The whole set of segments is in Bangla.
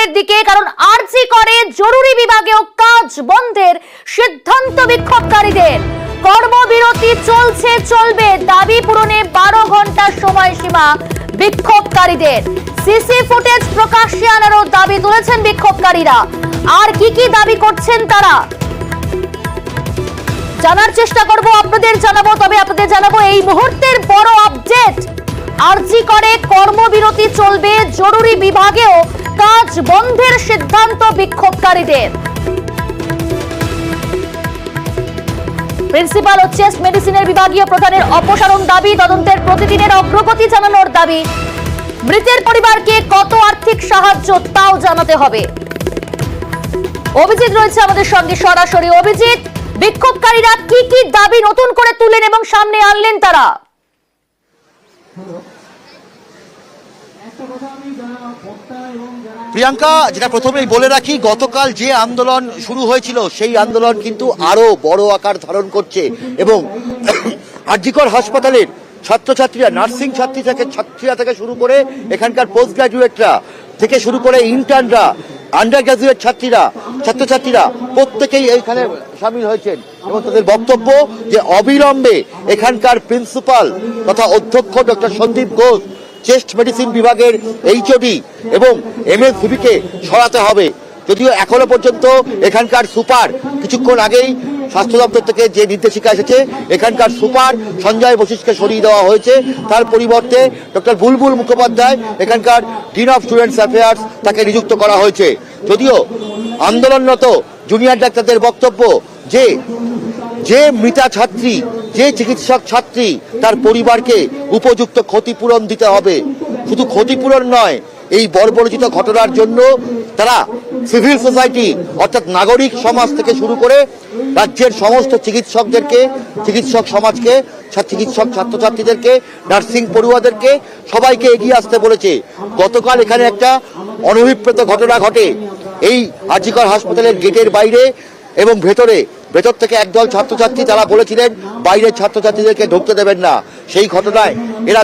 বিক্ষোভের দিকে, কারণ আরজি করে জরুরি বিভাগেও কাজ বন্ধের সিদ্ধান্ত বিক্ষোভকারীদের। কর্মবিরতি চলছে, চলবে, দাবি পূরণে 12 ঘন্টার সময়সীমা বিক্ষোভকারীদের। সিসি ফুটেজ প্রকাশ্যে আনারও দাবি তুলেছেন বিক্ষোভকারীরা। আর কি দাবি করছেন তারা জানার চেষ্টা করব, আপনাদের জানাবো। তবে আপনাদের জানাবো এই মুহূর্তের বড় আপডেট, আরজি করে কর্মবিরতি চলবে, জরুরি বিভাগেও কাজ বন্ধের সিদ্ধান্ত বিক্ষোভকারীদের। প্রিন্সিপাল ও চেস্ট মেডিসিনের বিভাগীয় প্রধানের অপসারণ দাবি, তদন্তের প্রতিদিনের অগ্রগতি জানানোর দাবি, মৃতের পরিবারকে কত আর্থিক সাহায্য তাও জানাতে হবে। অভিজিৎ রয়েছে আমাদের সঙ্গে সরাসরি। অভিজিৎ, বিক্ষোভকারীরা কি দাবি নতুন করে তুলেন এবং সামনে আনলেন তারা? প্রিয়াঙ্কা, যেটা প্রথমেই বলে রাখি, গতকাল যে আন্দোলন শুরু হয়েছিল সেই আন্দোলন কিন্তু আরো বড় আকার ধারণ করছে এবং আরজিকর হাসপাতালের ছাত্রছাত্রীরা, নার্সিং ছাত্রীরা থেকে শুরু করে এখানকার পোস্ট গ্রাজুয়েটরা থেকে শুরু করে ইন্টার্নরা, আন্ডার গ্রাজুয়েট ছাত্রছাত্রীরা প্রত্যেকেই এইখানে সামিল হয়েছেন এবং তাদের বক্তব্য যে অবিলম্বে এখানকার প্রিন্সিপাল তথা অধ্যক্ষ doctor Sandip Ghosh, chest medicine বিভাগের এইচওডি এবং এমএসভিপি কে সরাতে হবে। যদিও এখনো পর্যন্ত এখানকার সুপার, কিছুক্ষণ আগেই স্বাস্থ্য দপ্তর থেকে যে নির্দেশিকা এসেছে, এখানকার সুপার সঞ্জয় বশিষ্ঠকে সরিয়ে দেওয়া হয়েছে। তার পরিবর্তে ডক্টর বুলবুল মুখোপাধ্যায়, এখানকার ডিন অফ স্টুডেন্টস অ্যাফেয়ার্স, তাকে নিযুক্ত করা হয়েছে। যদিও আন্দোলনরত জুনিয়র ডাক্তারদের বক্তব্য যে মৃতা ছাত্রী, যে চিকিৎসক ছাত্রী, তার পরিবারকে উপযুক্ত ক্ষতিপূরণ দিতে হবে। শুধু ক্ষতিপূরণ নয়, এই বর্বরচিত ঘটনার জন্য তারা সিভিল সোসাইটি অর্থাৎ নাগরিক সমাজ থেকে শুরু করে রাজ্যের সমস্ত চিকিৎসকদেরকে, চিকিৎসক সমাজকে, চিকিৎসক ছাত্রছাত্রীদেরকে, নার্সিং পড়ুয়াদেরকে সবাইকে এগিয়ে আসতে বলেছে। গতকাল এখানে একটা অনভিপ্রেত ঘটনা ঘটে এই আরজিকর হাসপাতালের গেটের বাইরে এবং ভেতর থেকে একদল ছাত্রছাত্রী, তারা বলেছিলেন বাইরের ছাত্রছাত্রীদেরকে ঢুকতে দেবেন না। সেই ঘটনায় এরা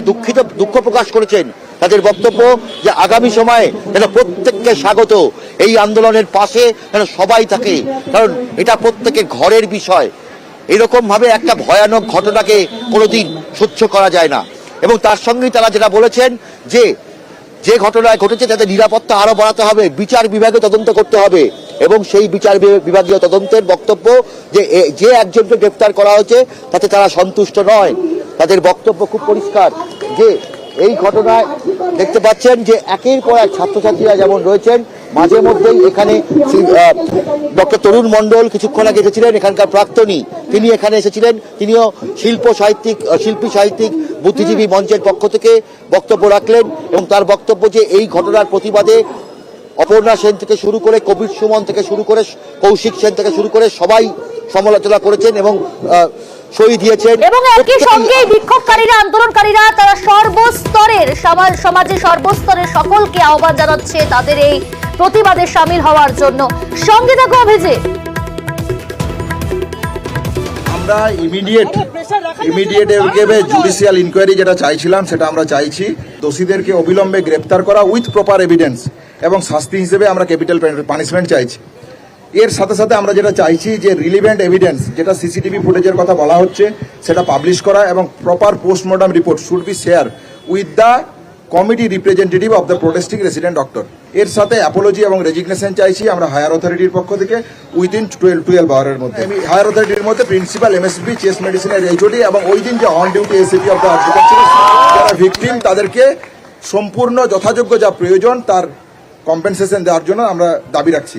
দুঃখ প্রকাশ করেছেন। তাদের বক্তব্য যে আগামী সময়ে যেন প্রত্যেককে স্বাগত, এই আন্দোলনের পাশে যেন সবাই থাকে, কারণ এটা প্রত্যেকের ঘরের বিষয়। এরকম ভাবে একটা ভয়ানক ঘটনাকে কোনোদিন সহ্য করা যায় না। এবং তার সঙ্গেই তারা যেটা বলেছেন যে ঘটনায় ঘটেছে তাদের নিরাপত্তা আরো বাড়াতে হবে, বিচার বিভাগে তদন্ত করতে হবে। এবং সেই বিচার বিভাগীয় তদন্তের বক্তব্য যে একজনকে গ্রেফতার করা হয়েছে তাতে তারা সন্তুষ্ট নয়। তাদের বক্তব্য খুব পরিষ্কার যে এই ঘটনায় দেখতে পাচ্ছেন যে একের পর এক ছাত্রছাত্রীরা যেমন রয়েছেন, মাঝে মধ্যেই এখানে ডক্টর তরুণ মণ্ডল কিছুক্ষণ আগে এসেছিলেন, এখানকার প্রাক্তনী, তিনি এখানে এসেছিলেন। তিনিও শিল্পী সাহিত্যিক বুদ্ধিজীবী মঞ্চের পক্ষ থেকে বক্তব্য রাখলেন এবং তার বক্তব্য যে এই ঘটনার প্রতিবাদে অপর্ণা সেন থেকে শুরু করে কবির সুমন থেকে শুরু করে কৌশিক সেন থেকে শুরু করে সবাই সমালোচনা করেছেন এবং সই দিয়েছেন। এবং একই সঙ্গে বিক্ষোভকারীরা, আন্দোলনকারীরা, তারা সমাজের সর্বস্তরের সকলকে আহ্বান জানাচ্ছে তাদের এই প্রতিবাদে সামিল হওয়ার জন্য। সঙ্গে থাকো অভিজিৎ। আমরা ইমিডিয়েট জুডিশিয়াল ইনকোয়ারি যেটা চাইছিলাম সেটা আমরা চাইছি। দোষীদেরকে অবিলম্বে গ্রেপ্তার করা উইথ প্রপার এভিডেন্স এবং শাস্তি হিসেবে আমরা ক্যাপিটাল পানিশমেন্ট চাইছি। এর সাথে সাথে আমরা যেটা চাইছি যে রিলিভেন্ট এভিডেন্স, যেটা সিসিটিভি ফুটেজের কথা বলা হচ্ছে, সেটা পাবলিশ করা এবং proper postmortem report should be share with the committee representative of the protesting resident doctor. এর সাথে অ্যাপোলজি এবং রেজিগনেশন চাইছি আমরা হায়ার অথরিটির পক্ষ থেকে উইদিন 12 আওয়ারের মধ্যে। হায়ার অথরিটির মধ্যে প্রিন্সিপাল, এমএসপি, চেস্ট মেডিসিনের এইচওডি এবং ওই দিন যে on duty ACP of the আর্টিকালচার যারা ভিকটিম, তাদেরকে সম্পূর্ণ যথাযোগ্য যা প্রয়োজন তার কম্পেনসেশন দেওয়ার জন্য আমরা দাবি রাখছি।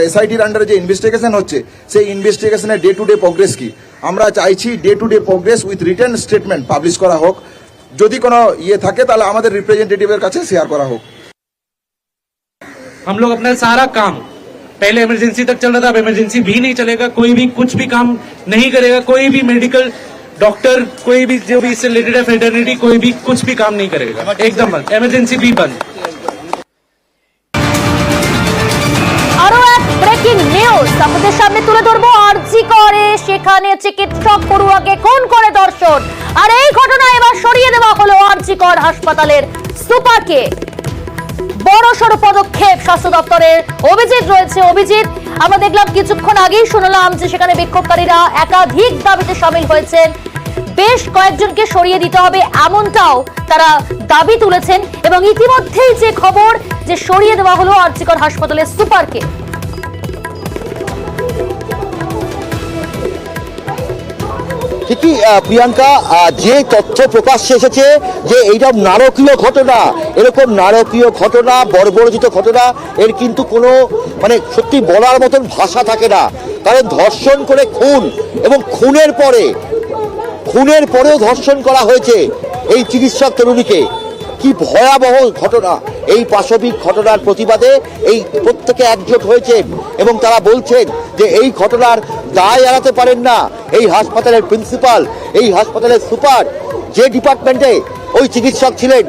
এসআইটির আন্ডারে যে ইনভেস্টিগেশন হচ্ছে সেই ইনভেস্টিগেশনের ডে টু ডে প্রোগ্রেস কি, আমরা চাইছি day to day progress with written statement publish করা হোক। যদি কোনো থাকে তাহলে আমাদের রিপ্রেজেন্টেটিভের কাছে শেয়ার করা হোক। हम लोग अपना सारा काम पहले इमरजेंसी तक चल रहा था, अब इमरजेंसी भी नहीं चलेगा, कोई भी कुछ भी काम नहीं करेगा, कोई भी मेडिकल डॉक्टर, कोई भी जो भी इससे रिलेटेड है फेटर्निटी, कोई भी कुछ भी काम नहीं करेगा, एकदम बंद, इमरजेंसी भी बंद। আরো এক ব্রেকিং নিউজ আপনাদের সামনে তুলে ধরবো। আরজি করে সেখানে চিকিৎসক পড়ুয়াকে খুন করে ধর্ষণ, আর এই ঘটনা এবার সরিয়ে দেওয়া হলো আরজি কর হাসপাতালের সুপারকে। বড় সড় পদক্ষেপ স্বাস্থ্য দপ্তরের। অভিজিৎ রয়েছে। অভিজিৎ, আমরা দেখলাম কিছুক্ষণ আগেই শুনলাম যে সেখানে বিক্ষোভকারীরা একাধিক দাবিতে সামিল হয়েছেন, বেশ কয়েকজনকে সরিয়ে দিতে হবে এমনটাও তারা দাবি তুলেছেন, এবং ইতিমধ্যেই যে খবর যে সরিয়ে দেওয়া হলো আরজিকর হাসপাতালের সুপারকে। ঠিকই প্রিয়াঙ্কা, যে তথ্য প্রকাশ্যে এসেছে যে এইটা নারকীয় ঘটনা, এরকম নারকীয় ঘটনা, বর্বরচিত ঘটনা, এর কিন্তু কোনো মানে সত্যি বলার মতন ভাষা থাকে না। কারণ ধর্ষণ করে খুন, এবং খুনের পরেও ধর্ষণ করা হয়েছে এই চিকিৎসক তরুণীকে। কি ভয়াবহ ঘটনা! এই পাশবিক ঘটনার প্রতিবাদে এই প্রত্যেকে একজোট হয়েছেন এবং তারা বলছেন যে এই ঘটনার দায় এড়াতে পারেন না এই হাসপাতালের প্রিন্সিপাল, এই হাসপাতালের সুপার, যে ডিপার্টমেন্টে ওই চিকিৎসক ছিলেন,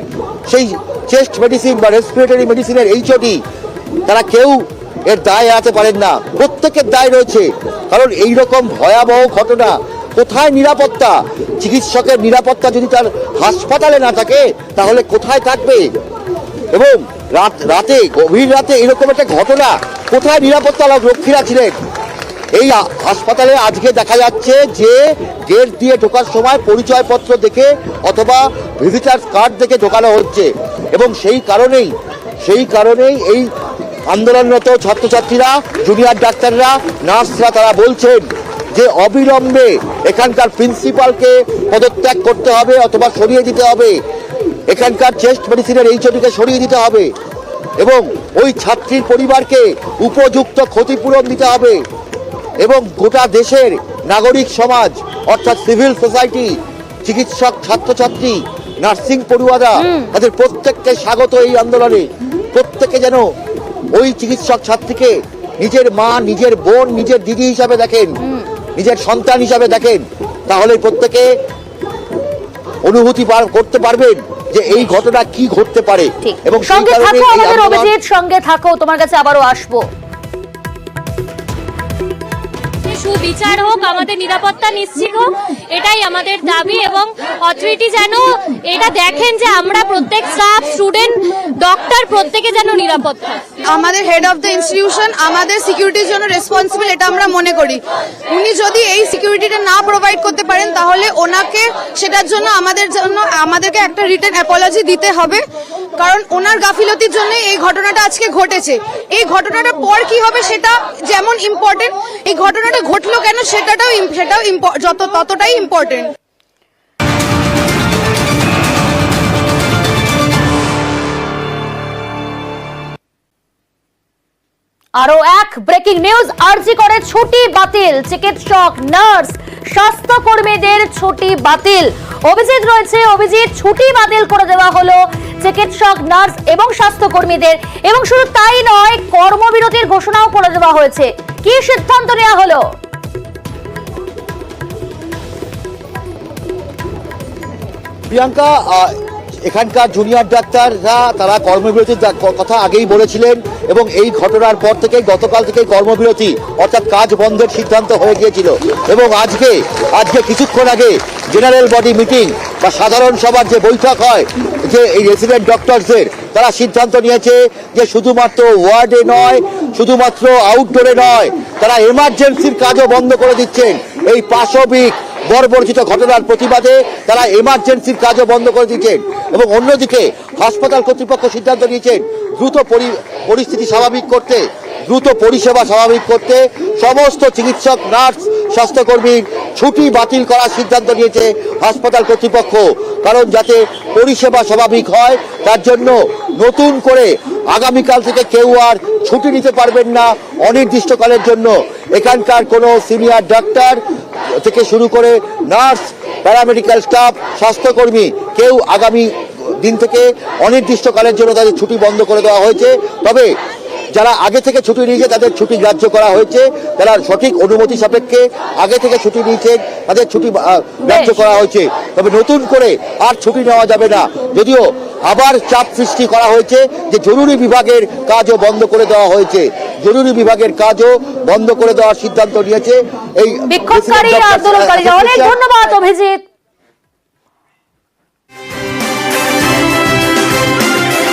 সেই চেস্ট মেডিসিন বা রেসপিরেটরি মেডিসিনের HOD, তারা কেউ এর দায় এড়াতে পারেন না। প্রত্যেকের দায় রয়েছে, কারণ এই রকম ভয়াবহ ঘটনা, কোথায় নিরাপত্তা? চিকিৎসকের নিরাপত্তা যদি তার হাসপাতালে না থাকে তাহলে কোথায় থাকবে? এবং রাতে, গভীর রাতে এরকম একটা ঘটনা, কোথায় নিরাপত্তা রক্ষীরা ছিলেন? এই হাসপাতালে আজকে দেখা যাচ্ছে যে গেট দিয়ে ঢোকার সময় পরিচয়পত্র দেখে অথবা ভিজিটার কার্ড দেখে ঢোকানো হচ্ছে, এবং সেই কারণেই এই আন্দোলনরত ছাত্রছাত্রীরা, জুনিয়র ডাক্তাররা, নার্সরা তারা বলছেন যে অবিলম্বে এখানকার প্রিন্সিপালকে পদত্যাগ করতে হবে অথবা সরিয়ে দিতে হবে, এখানকার চেস্ট মেডিসিনের HODকে সরিয়ে দিতে হবে, এবং ওই ছাত্রীর পরিবারকে উপযুক্ত ক্ষতিপূরণ দিতে হবে, এবং গোটা দেশের নাগরিক সমাজ অর্থাৎ সিভিল সোসাইটি, চিকিৎসক, ছাত্রছাত্রী, নার্সিং পড়ুয়ারা, তাদের প্রত্যেককে স্বাগত এই আন্দোলনে। প্রত্যেকে যেন ওই চিকিৎসক ছাত্রীকে নিজের মা, নিজের বোন, নিজের দিদি হিসাবে দেখেন, নিজের সন্তান হিসাবে দেখেন, তাহলে প্রত্যেকে অনুভূতি করতে পারবেন যে এই ঘটনা কি ঘটতে পারে। এবং সঙ্গে থাকো আমাদের অভিজিৎ, সঙ্গে থাকো, তোমার কাছে আবারও আসবো। সুবিচার হোক, আমাদের নিরাপত্তা নিশ্চিত হোক, এটাই আমাদের দাবি। এবং অথরিটি যেন এটা দেখেন যে আমরা প্রত্যেক স্টাফ, স্টুডেন্ট, ডক্টর প্রত্যেকে যেন নিরাপদ থাকে। আমাদের হেড অফ দ্য ইনস্টিটিউশন আমাদের সিকিউরিটির জন্য রেসপন্সিবল, এটা আমরা মনে করি। উনি যদি এই সিকিউরিটিটা না প্রোভাইড করতে পারেন তাহলে ওনাকে সেটার জন্য আমাদেরকে একটা রিটেন অ্যাপোলজি দিতে হবে, কারণ ওনার গাফিলতির জন্য এই ঘটনাটা আজকে ঘটেছে। এই ঘটনাটার পর কি হবে সেটা যেমন ইম্পর্টেন্ট, এই ঘটনাটা ঘটলো কেন সেটাও ততটাই ইম্পর্টেন্ট। আরো এক ব্রেকিং নিউজ, আরজি করে ছুটি বাতিল, চিকিৎসক, নার্স, স্বাস্থ্যকর্মীদের ছুটি বাতিল। অভিজিৎ রয়েছে। অভিজিৎ, ছুটি বাতিল করে দেওয়া হলো চিকিৎসক, নার্স এবং স্বাস্থ্যকর্মীদের, এবং শুধু তাই নয়, কর্মবিরতির ঘোষণাও করে দেওয়া হয়েছে। কি সিদ্ধান্ত নেওয়া হলো? প্রিয়াঙ্কা, এখানকার জুনিয়র ডাক্তাররা তারা কর্মবিরতির কথা আগেই বলেছিলেন, এবং এই ঘটনার পর থেকে গতকাল থেকে কর্মবিরতি অর্থাৎ কাজ বন্ধের সিদ্ধান্ত হয়ে গিয়েছিল, এবং আজকে কিছুক্ষণ আগে জেনারেল বডি মিটিং বা সাধারণ সভার যে বৈঠক হয়, যে এই রেসিডেন্ট ডক্টরসদের, তারা সিদ্ধান্ত নিয়েছে যে শুধুমাত্র ওয়ার্ডে নয়, শুধুমাত্র আউটডোরে নয়, তারা এমার্জেন্সির কাজও বন্ধ করে দিচ্ছেন। এই পাশবিক বর্বরচিত ঘটনার প্রতিবাদে তারা এমার্জেন্সির কাজও বন্ধ করে দিচ্ছেন, এবং অন্যদিকে হাসপাতাল কর্তৃপক্ষ সিদ্ধান্ত নিয়েছেন দ্রুত পরিস্থিতি স্বাভাবিক করতে, দ্রুত পরিষেবা স্বাভাবিক করতে সমস্ত চিকিৎসক, নার্স, স্বাস্থ্যকর্মীর ছুটি বাতিল করার সিদ্ধান্ত নিয়েছে হাসপাতাল কর্তৃপক্ষ। কারণ যাতে পরিষেবা স্বাভাবিক হয় তার জন্য নতুন করে আগামীকাল থেকে কেউ আর ছুটি নিতে পারবেন না অনির্দিষ্টকালের জন্য। এখানকার কোনো সিনিয়র ডাক্তার থেকে শুরু করে নার্স, প্যারামেডিক্যাল স্টাফ, স্বাস্থ্যকর্মী কেউ আগামী দিন থেকে অনির্দিষ্টকালের জন্য তাদের ছুটি বন্ধ করে দেওয়া হয়েছে। তবে যারা আগে থেকে ছুটি নিয়েছে তাদের ছুটি গ্রাহ্য করা হয়েছে, যারা সঠিক অনুমতি সাপেক্ষে আগে থেকে ছুটি নিয়েছেন তাদের ছুটি গ্রাহ্য করা হয়েছে। তবে নতুন করে আর ছুটি নেওয়া যাবে না, যদিও আবার চাপ সৃষ্টি করা হয়েছে যে জরুরি বিভাগের কাজও বন্ধ করে দেওয়া হয়েছে, জরুরি বিভাগের কাজও বন্ধ করে দেওয়ার সিদ্ধান্ত নিয়েছে এই বিক্ষোভকারী আন্দোলনকারীরা। অনেক ধন্যবাদ অভিজিৎ।